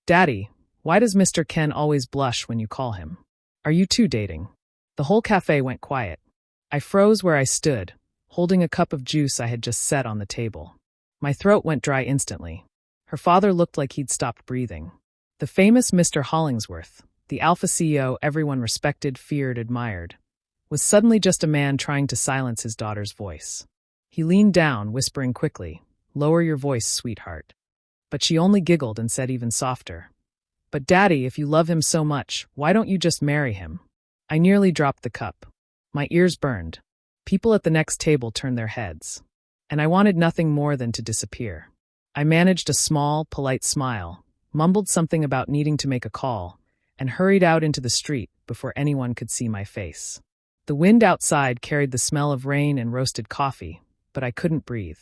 Daddy, why does Mr. Ken always blush when you call him? Are you two dating? The whole cafe went quiet. I froze where I stood, holding a cup of juice I had just set on the table. My throat went dry instantly. Her father looked like he'd stopped breathing. The famous Mr. Hollingsworth, the alpha CEO everyone respected, feared, admired, was suddenly just a man trying to silence his daughter's voice. He leaned down, whispering quickly, "Lower your voice, sweetheart." But she only giggled and said even softer, "But Daddy, if you love him so much, why don't you just marry him?" I nearly dropped the cup. My ears burned. People at the next table turned their heads. And I wanted nothing more than to disappear. I managed a small, polite smile, mumbled something about needing to make a call, and hurried out into the street before anyone could see my face. The wind outside carried the smell of rain and roasted coffee, but I couldn't breathe.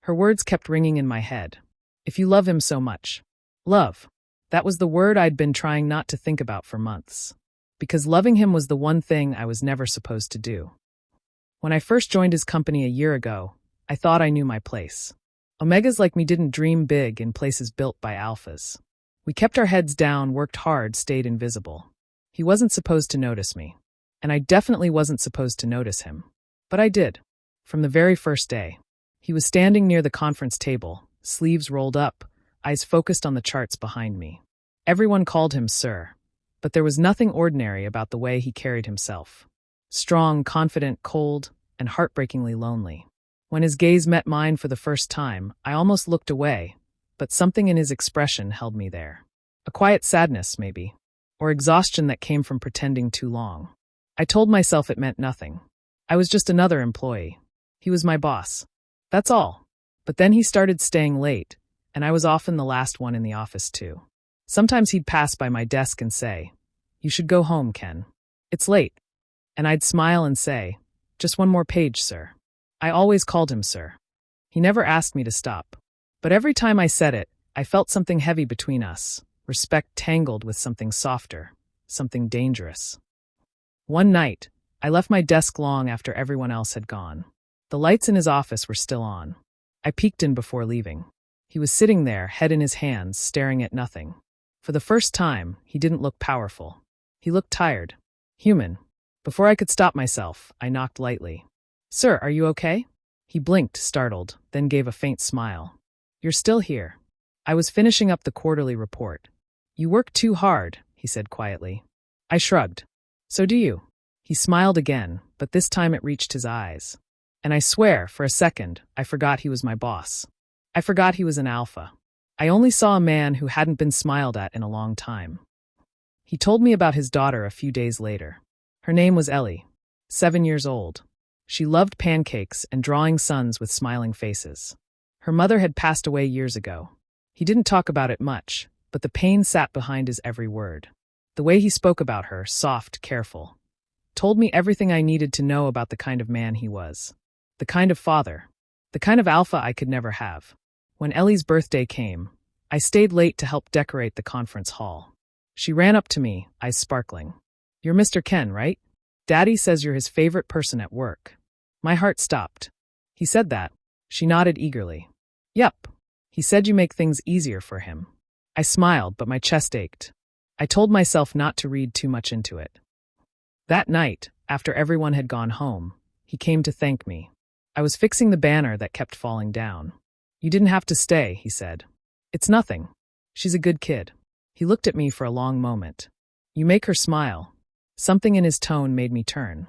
Her words kept ringing in my head. If you love him so much. Love. That was the word I'd been trying not to think about for months. Because loving him was the one thing I was never supposed to do. When I first joined his company a year ago, I thought I knew my place. Omegas like me didn't dream big in places built by alphas. We kept our heads down, worked hard, stayed invisible. He wasn't supposed to notice me. And I definitely wasn't supposed to notice him. But I did. From the very first day. He was standing near the conference table, sleeves rolled up, eyes focused on the charts behind me. Everyone called him Sir. But there was nothing ordinary about the way he carried himself. Strong, confident, cold, and heartbreakingly lonely. When his gaze met mine for the first time, I almost looked away, but something in his expression held me there. A quiet sadness, maybe, or exhaustion that came from pretending too long. I told myself it meant nothing. I was just another employee. He was my boss. That's all. But then he started staying late, and I was often the last one in the office too. Sometimes he'd pass by my desk and say, "You should go home, Ken. It's late." And I'd smile and say, "Just one more page, sir." I always called him sir. He never asked me to stop. But every time I said it, I felt something heavy between us, respect tangled with something softer, something dangerous. One night, I left my desk long after everyone else had gone. The lights in his office were still on. I peeked in before leaving. He was sitting there, head in his hands, staring at nothing. For the first time, he didn't look powerful. He looked tired. Human. Before I could stop myself, I knocked lightly. "Sir, are you okay?" He blinked, startled, then gave a faint smile. "You're still here." I was finishing up the quarterly report. "You work too hard," he said quietly. I shrugged. "So do you." He smiled again, but this time it reached his eyes. And I swear, for a second, I forgot he was my boss. I forgot he was an alpha. I only saw a man who hadn't been smiled at in a long time. He told me about his daughter a few days later. Her name was Ellie, 7 years old. She loved pancakes and drawing suns with smiling faces. Her mother had passed away years ago. He didn't talk about it much, but the pain sat behind his every word. The way he spoke about her, soft, careful, told me everything I needed to know about the kind of man he was. The kind of father. The kind of alpha I could never have. When Ellie's birthday came, I stayed late to help decorate the conference hall. She ran up to me, eyes sparkling. "You're Mr. Ken, right? Daddy says you're his favorite person at work." My heart stopped. "He said that." She nodded eagerly. "Yep. He said you make things easier for him." I smiled, but my chest ached. I told myself not to read too much into it. That night, after everyone had gone home, he came to thank me. I was fixing the banner that kept falling down. "You didn't have to stay," he said. "It's nothing. She's a good kid." He looked at me for a long moment. "You make her smile." Something in his tone made me turn.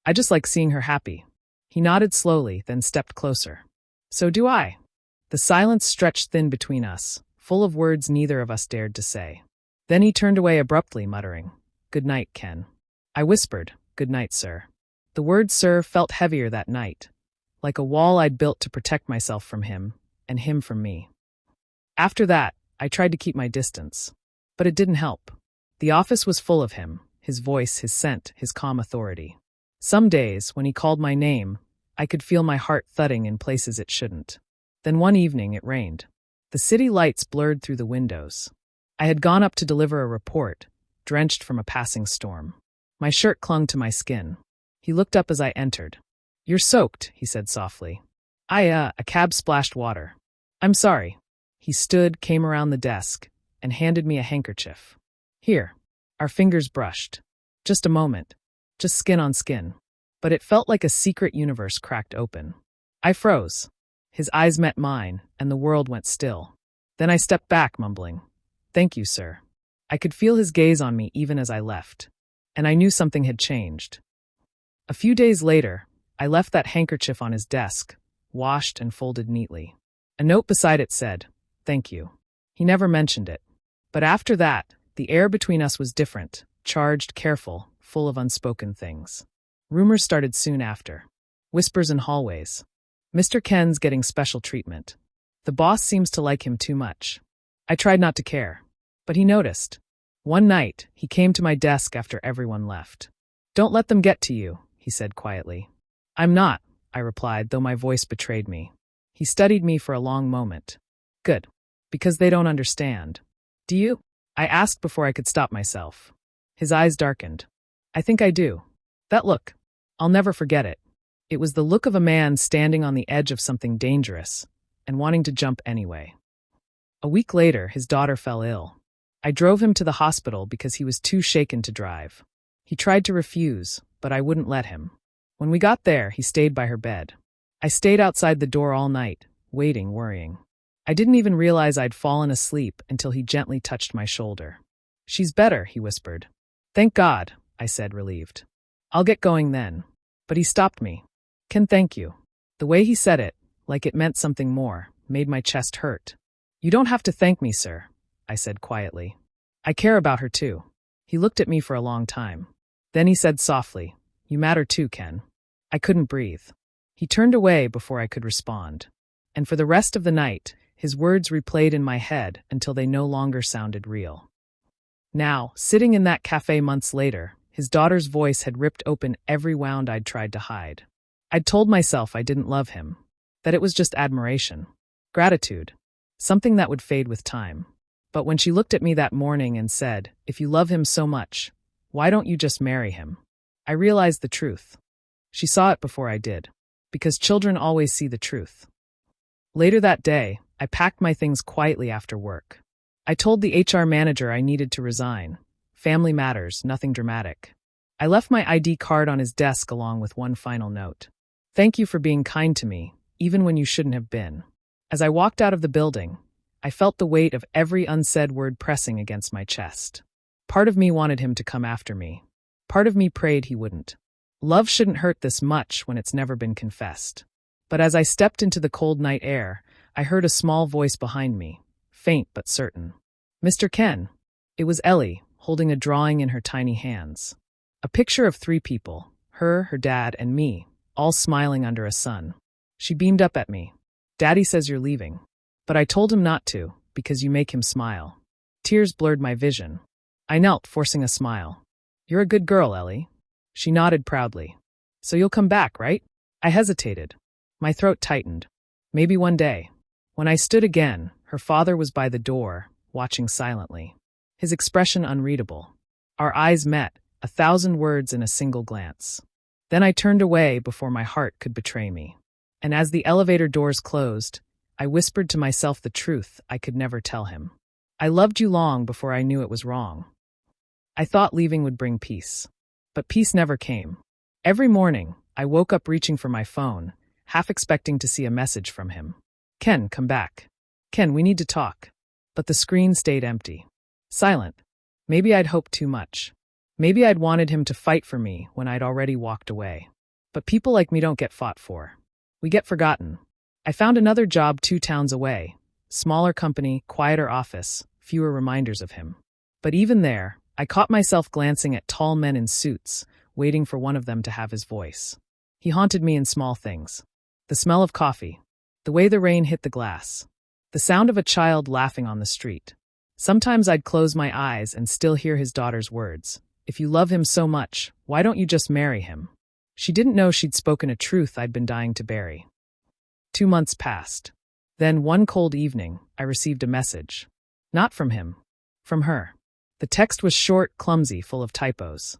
"I just like seeing her happy." He nodded slowly, then stepped closer. "So do I." The silence stretched thin between us, full of words neither of us dared to say. Then he turned away abruptly, muttering, "Good night, Ken." I whispered, "Good night, sir." The word sir felt heavier that night, like a wall I'd built to protect myself from him, and him from me. After that, I tried to keep my distance. But it didn't help. The office was full of him, his voice, his scent, his calm authority. Some days, when he called my name, I could feel my heart thudding in places it shouldn't. Then one evening it rained. The city lights blurred through the windows. I had gone up to deliver a report, drenched from a passing storm. My shirt clung to my skin. He looked up as I entered. "You're soaked," he said softly. A cab splashed water. "I'm sorry." He stood, came around the desk, and handed me a handkerchief. Here. Our fingers brushed. Just a moment. Just skin on skin. But it felt like a secret universe cracked open. I froze. His eyes met mine, and the world went still. Then I stepped back, mumbling, "Thank you, sir." I could feel his gaze on me even as I left. And I knew something had changed. A few days later, I left that handkerchief on his desk, washed and folded neatly. A note beside it said, "Thank you." He never mentioned it. But after that, the air between us was different, charged, careful, full of unspoken things. Rumors started soon after. Whispers in hallways. Mr. Ken's getting special treatment. The boss seems to like him too much. I tried not to care. But he noticed. One night, he came to my desk after everyone left. "Don't let them get to you," he said quietly. "I'm not," I replied, though my voice betrayed me. He studied me for a long moment. "Good. Because they don't understand. Do you?" I asked before I could stop myself. His eyes darkened. "I think I do. That look. I'll never forget it. It was the look of a man standing on the edge of something dangerous and wanting to jump anyway." A week later, his daughter fell ill. I drove him to the hospital because he was too shaken to drive. He tried to refuse, but I wouldn't let him. When we got there, he stayed by her bed. I stayed outside the door all night, waiting, worrying. I didn't even realize I'd fallen asleep until he gently touched my shoulder. "She's better," he whispered. "Thank God," I said, relieved. "I'll get going then." But he stopped me. "Ken, thank you." The way he said it, like it meant something more, made my chest hurt. "You don't have to thank me, sir," I said quietly. "I care about her too." He looked at me for a long time. Then he said softly, "You matter too, Ken." I couldn't breathe. He turned away before I could respond. And for the rest of the night, his words replayed in my head until they no longer sounded real. Now, sitting in that cafe months later, his daughter's voice had ripped open every wound I'd tried to hide. I'd told myself I didn't love him, that it was just admiration, gratitude, something that would fade with time. But when she looked at me that morning and said, "If you love him so much, why don't you just marry him?" I realized the truth. She saw it before I did, because children always see the truth. Later that day, I packed my things quietly after work. I told the HR manager I needed to resign. Family matters, nothing dramatic. I left my ID card on his desk along with one final note. "Thank you for being kind to me, even when you shouldn't have been." As I walked out of the building, I felt the weight of every unsaid word pressing against my chest. Part of me wanted him to come after me. Part of me prayed he wouldn't. Love shouldn't hurt this much when it's never been confessed. But as I stepped into the cold night air, I heard a small voice behind me, faint but certain. "Mr. Ken." It was Ellie, holding a drawing in her tiny hands. A picture of 3 people, her dad, and me, all smiling under a sun. She beamed up at me. "Daddy says you're leaving." But I told him not to, because you make him smile. Tears blurred my vision. I knelt, forcing a smile. "You're a good girl, Ellie." She nodded proudly. "So you'll come back, right?" I hesitated. My throat tightened. Maybe one day. When I stood again, her father was by the door, watching silently. His expression unreadable. Our eyes met, 1,000 words in a single glance. Then I turned away before my heart could betray me. And as the elevator doors closed, I whispered to myself the truth I could never tell him. I loved you long before I knew it was wrong. I thought leaving would bring peace. But peace never came. Every morning, I woke up reaching for my phone, half expecting to see a message from him. "Ken, come back. Ken, we need to talk." But the screen stayed empty. Silent. Maybe I'd hoped too much. Maybe I'd wanted him to fight for me when I'd already walked away. But people like me don't get fought for. We get forgotten. I found another job 2 towns away. Smaller company, quieter office, fewer reminders of him. But even there, I caught myself glancing at tall men in suits, waiting for one of them to have his voice. He haunted me in small things. The smell of coffee. The way the rain hit the glass. The sound of a child laughing on the street. Sometimes I'd close my eyes and still hear his daughter's words. "If you love him so much, why don't you just marry him?" She didn't know she'd spoken a truth I'd been dying to bury. 2 months passed. Then one cold evening, I received a message. Not from him. From her. The text was short, clumsy, full of typos.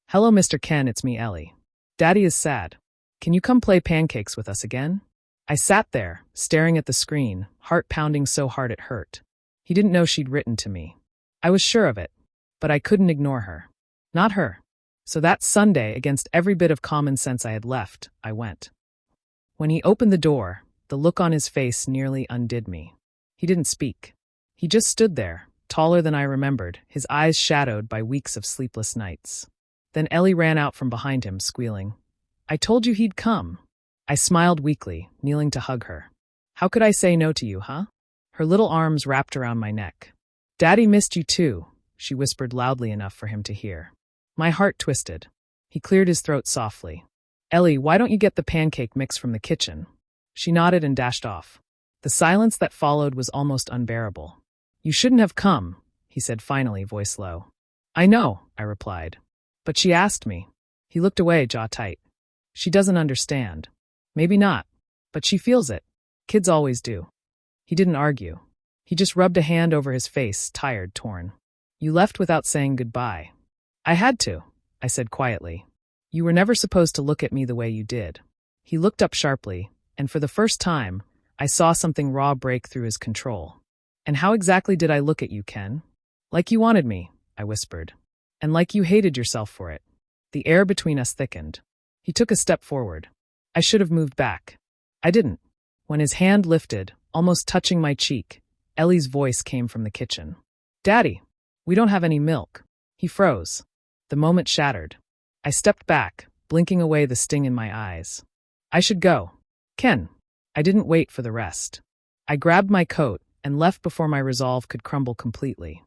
"Hello, Mr. Ken, it's me, Ellie. Daddy is sad. Can you come play pancakes with us again?" I sat there, staring at the screen, heart pounding so hard it hurt. He didn't know she'd written to me. I was sure of it, but I couldn't ignore her. Not her. So that Sunday, against every bit of common sense I had left, I went. When he opened the door, the look on his face nearly undid me. He didn't speak. He just stood there, taller than I remembered, his eyes shadowed by weeks of sleepless nights. Then Ellie ran out from behind him, squealing, "I told you he'd come." I smiled weakly, kneeling to hug her. "How could I say no to you, huh?" Her little arms wrapped around my neck. "Daddy missed you too," she whispered loudly enough for him to hear. My heart twisted. He cleared his throat softly. "Ellie, why don't you get the pancake mix from the kitchen?" She nodded and dashed off. The silence that followed was almost unbearable. "You shouldn't have come," he said finally, voice low. "I know," I replied. "But she asked me." He looked away, jaw tight. "She doesn't understand." "Maybe not, but she feels it. Kids always do." He didn't argue. He just rubbed a hand over his face, tired, torn. "You left without saying goodbye." "I had to," I said quietly. "You were never supposed to look at me the way you did." He looked up sharply, and for the first time, I saw something raw break through his control. "And how exactly did I look at you, Ken?" "Like you wanted me," I whispered. "And like you hated yourself for it." The air between us thickened. He took a step forward. I should have moved back. I didn't. When his hand lifted, almost touching my cheek, Ellie's voice came from the kitchen. "Daddy, we don't have any milk." He froze. The moment shattered. I stepped back, blinking away the sting in my eyes. "I should go." "Ken." I didn't wait for the rest. I grabbed my coat and left before my resolve could crumble completely.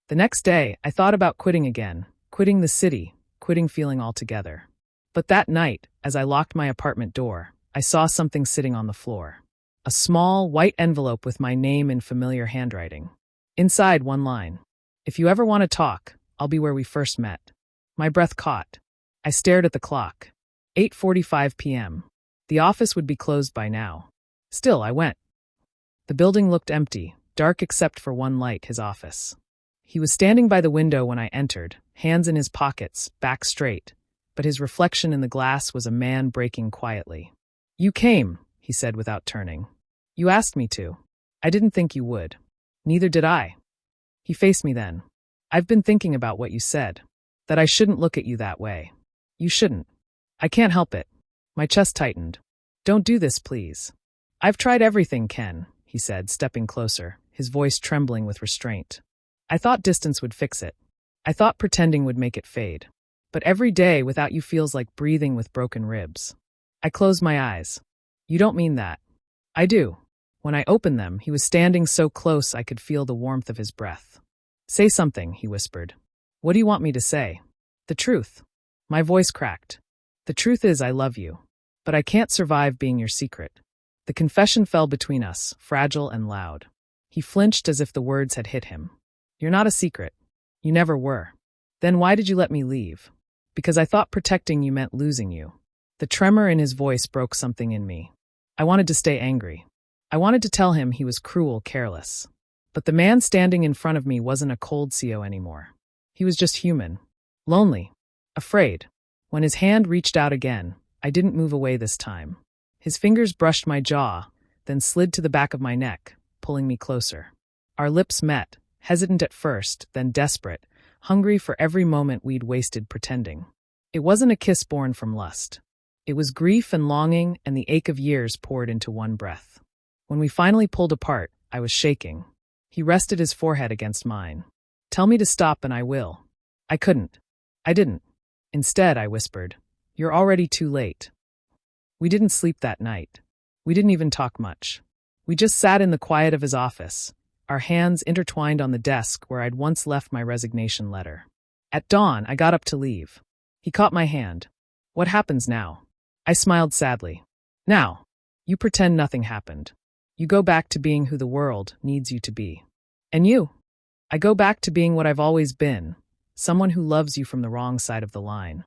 The next day, I thought about quitting again, quitting the city, quitting feeling altogether. But that night, as I locked my apartment door, I saw something sitting on the floor. A small, white envelope with my name in familiar handwriting. Inside, one line. "If you ever want to talk, I'll be where we first met." My breath caught. I stared at the clock. 8:45 p.m. The office would be closed by now. Still, I went. The building looked empty, dark except for one light, his office. He was standing by the window when I entered, hands in his pockets, back straight, but his reflection in the glass was a man breaking quietly. "You came," he said without turning. "You asked me to. I didn't think you would." "Neither did I." He faced me then. "I've been thinking about what you said. That I shouldn't look at you that way." "You shouldn't." "I can't help it." My chest tightened. "Don't do this, please." "I've tried everything, Ken," he said, stepping closer, his voice trembling with restraint. "I thought distance would fix it. I thought pretending would make it fade. But every day without you feels like breathing with broken ribs." I closed my eyes. "You don't mean that." "I do." When I opened them, he was standing so close I could feel the warmth of his breath. "Say something," he whispered. "What do you want me to say?" "The truth." My voice cracked. "The truth is I love you. But I can't survive being your secret." The confession fell between us, fragile and loud. He flinched as if the words had hit him. "You're not a secret. You never were." "Then why did you let me leave?" "Because I thought protecting you meant losing you." The tremor in his voice broke something in me. I wanted to stay angry. I wanted to tell him he was cruel, careless. But the man standing in front of me wasn't a cold CO anymore. He was just human. Lonely. Afraid. When his hand reached out again, I didn't move away this time. His fingers brushed my jaw, then slid to the back of my neck, pulling me closer. Our lips met, hesitant at first, then desperate, hungry for every moment we'd wasted pretending. It wasn't a kiss born from lust. It was grief and longing and the ache of years poured into one breath. When we finally pulled apart, I was shaking. He rested his forehead against mine. "Tell me to stop and I will." I couldn't. I didn't. Instead, I whispered, "You're already too late." We didn't sleep that night. We didn't even talk much. We just sat in the quiet of his office, our hands intertwined on the desk where I'd once left my resignation letter. At dawn, I got up to leave. He caught my hand. "What happens now?" I smiled sadly. "Now, you pretend nothing happened. You go back to being who the world needs you to be." "And you?" "I go back to being what I've always been, someone who loves you from the wrong side of the line."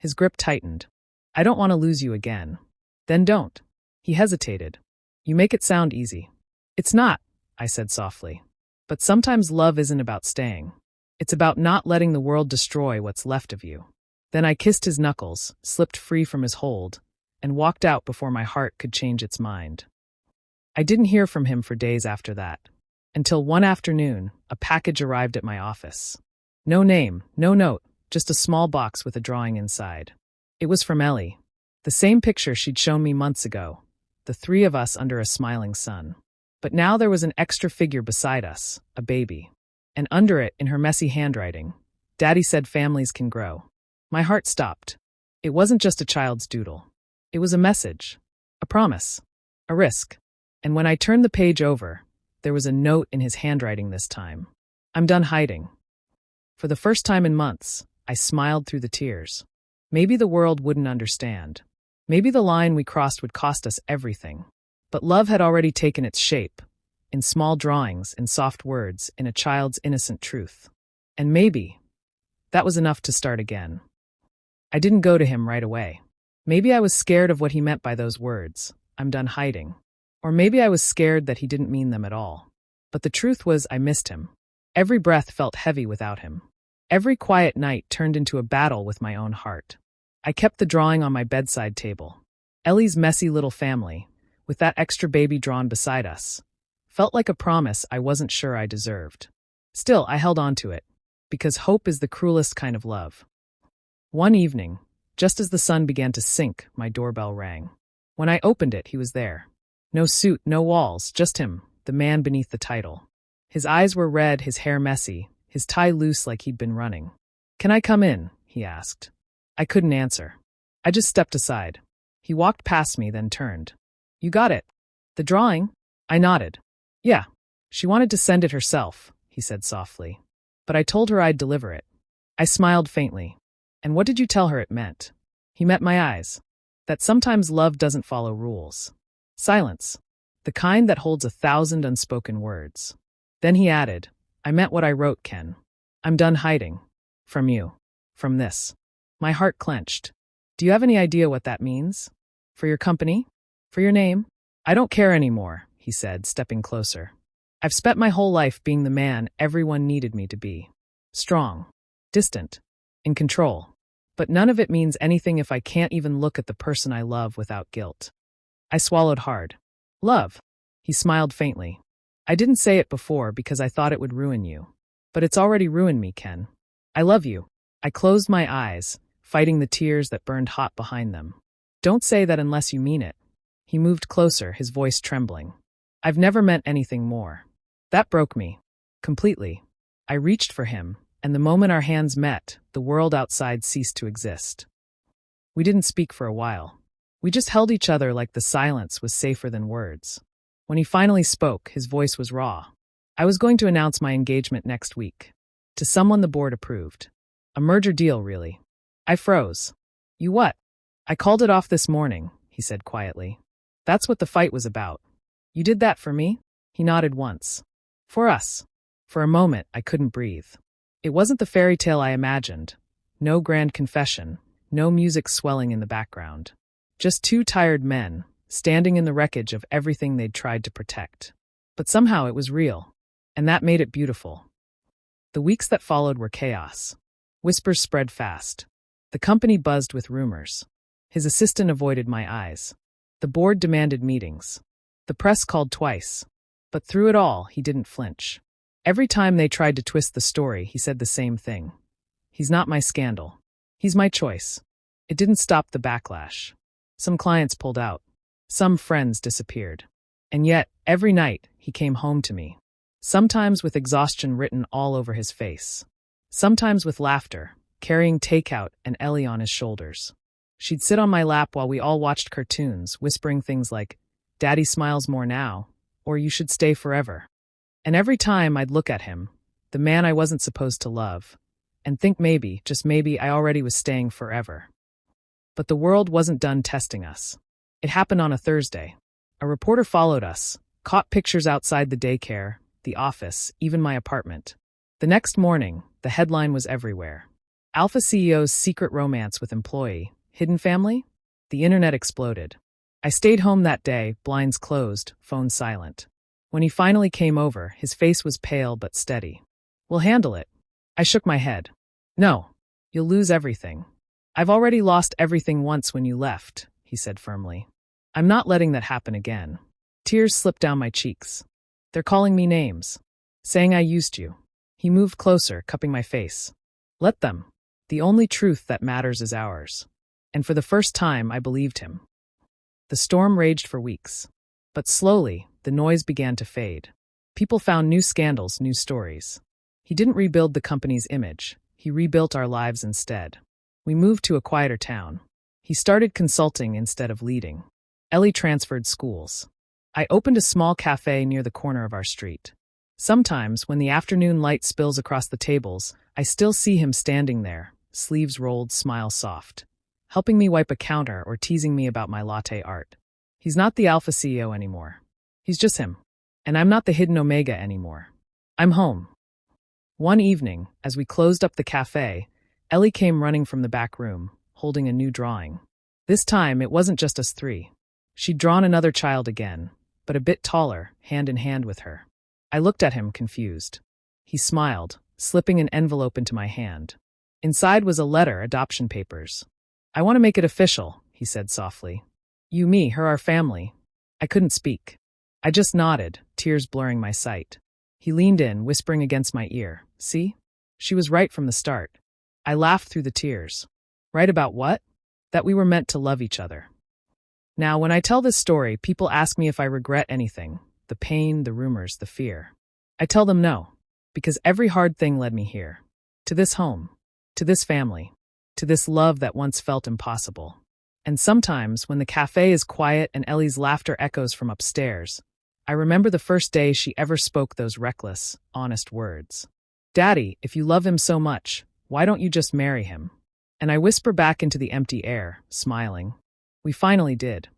His grip tightened. "I don't want to lose you again." "Then don't." He hesitated. "You make it sound easy." "It's not," I said softly. "But sometimes love isn't about staying. It's about not letting the world destroy what's left of you." Then I kissed his knuckles, slipped free from his hold, and walked out before my heart could change its mind. I didn't hear from him for days after that. Until one afternoon, a package arrived at my office. No name, no note, just a small box with a drawing inside. It was from Ellie. The same picture she'd shown me months ago, the three of us under a smiling sun. But now there was an extra figure beside us, a baby. And under it, in her messy handwriting, Daddy said families can grow. My heart stopped. It wasn't just a child's doodle. It was a message, a promise, a risk. And when I turned the page over, there was a note in his handwriting this time. I'm done hiding. For the first time in months, I smiled through the tears. Maybe the world wouldn't understand. Maybe the line we crossed would cost us everything. But love had already taken its shape, in small drawings, in soft words, in a child's innocent truth. And maybe that was enough to start again. I didn't go to him right away. Maybe I was scared of what he meant by those words, I'm done hiding. Or maybe I was scared that he didn't mean them at all. But the truth was I missed him. Every breath felt heavy without him. Every quiet night turned into a battle with my own heart. I kept the drawing on my bedside table. Ellie's messy little family, with that extra baby drawn beside us, felt like a promise I wasn't sure I deserved. Still, I held on to it, because hope is the cruelest kind of love. One evening, just as the sun began to sink, my doorbell rang. When I opened it, he was there. No suit, no walls, just him, the man beneath the title. His eyes were red, his hair messy, his tie loose like he'd been running. "Can I come in?" he asked. I couldn't answer. I just stepped aside. He walked past me, then turned. "You got it? The drawing?" I nodded. "Yeah. She wanted to send it herself," he said softly. "But I told her I'd deliver it." I smiled faintly. "And what did you tell her it meant?" He met my eyes. That sometimes love doesn't follow rules. Silence. The kind that holds 1,000 unspoken words. Then he added, "I meant what I wrote, Ken. I'm done hiding. From you. From this." My heart clenched. "Do you have any idea what that means? For your company? For your name?" "I don't care anymore," he said, stepping closer. "I've spent my whole life being the man everyone needed me to be. Strong. Distant. In control. But none of it means anything if I can't even look at the person I love without guilt." I swallowed hard. "Love." He smiled faintly. "I didn't say it before because I thought it would ruin you. But it's already ruined me, Ken. I love you." I closed my eyes, fighting the tears that burned hot behind them. "Don't say that unless you mean it." He moved closer, his voice trembling. "I've never meant anything more." That broke me. Completely. I reached for him, and the moment our hands met, the world outside ceased to exist. We didn't speak for a while. We just held each other like the silence was safer than words. When he finally spoke, his voice was raw. "I was going to announce my engagement next week. To someone the board approved. A merger deal, really." I froze. "You what?" "I called it off this morning," he said quietly. "That's what the fight was about." "You did that for me?" He nodded once. "For us." For a moment, I couldn't breathe. It wasn't the fairy tale I imagined. No grand confession, no music swelling in the background. Just two tired men, standing in the wreckage of everything they'd tried to protect. But somehow it was real, and that made it beautiful. The weeks that followed were chaos. Whispers spread fast. The company buzzed with rumors. His assistant avoided my eyes. The board demanded meetings. The press called twice. But through it all, he didn't flinch. Every time they tried to twist the story, he said the same thing. "He's not my scandal. He's my choice." It didn't stop the backlash. Some clients pulled out. Some friends disappeared. And yet, every night, he came home to me. Sometimes with exhaustion written all over his face. Sometimes with laughter, carrying takeout and Ellie on his shoulders. She'd sit on my lap while we all watched cartoons, whispering things like, "Daddy smiles more now," or "You should stay forever." And every time I'd look at him, the man I wasn't supposed to love, and think maybe, just maybe, I already was staying forever. But the world wasn't done testing us. It happened on a Thursday. A reporter followed us, caught pictures outside the daycare, the office, even my apartment. The next morning, the headline was everywhere. Alpha CEO's secret romance with employee, hidden family? The internet exploded. I stayed home that day, blinds closed, phone silent. When he finally came over, his face was pale but steady. "We'll handle it." I shook my head. "No. You'll lose everything." "I've already lost everything once when you left," he said firmly. "I'm not letting that happen again." Tears slipped down my cheeks. They're calling me names, saying I used you. He moved closer, cupping my face. Let them. The only truth that matters is ours. And for the first time, I believed him. The storm raged for weeks. But slowly, the noise began to fade. People found new scandals, new stories. He didn't rebuild the company's image. He rebuilt our lives instead. We moved to a quieter town. He started consulting instead of leading. Ellie transferred schools. I opened a small cafe near the corner of our street. Sometimes, when the afternoon light spills across the tables, I still see him standing there, sleeves rolled, smile soft, helping me wipe a counter or teasing me about my latte art. He's not the alpha CEO anymore. He's just him. And I'm not the hidden omega anymore. I'm home. One evening, as we closed up the cafe, Ellie came running from the back room, holding a new drawing. This time, it wasn't just us three. She'd drawn another child again, but a bit taller, hand in hand with her. I looked at him, confused. He smiled, slipping an envelope into my hand. Inside was a letter, adoption papers. I want to make it official, he said softly. You, me, her, our family. I couldn't speak. I just nodded, tears blurring my sight. He leaned in, whispering against my ear. See? She was right from the start. I laughed through the tears. Right about what? That we were meant to love each other. Now, when I tell this story, people ask me if I regret anything. The pain, the rumors, the fear. I tell them no. Because every hard thing led me here. To this home. To this family. To this love that once felt impossible. And sometimes, when the cafe is quiet and Ellie's laughter echoes from upstairs, I remember the first day she ever spoke those reckless, honest words. Daddy, if you love him so much, why don't you just marry him? And I whisper back into the empty air, smiling. We finally did.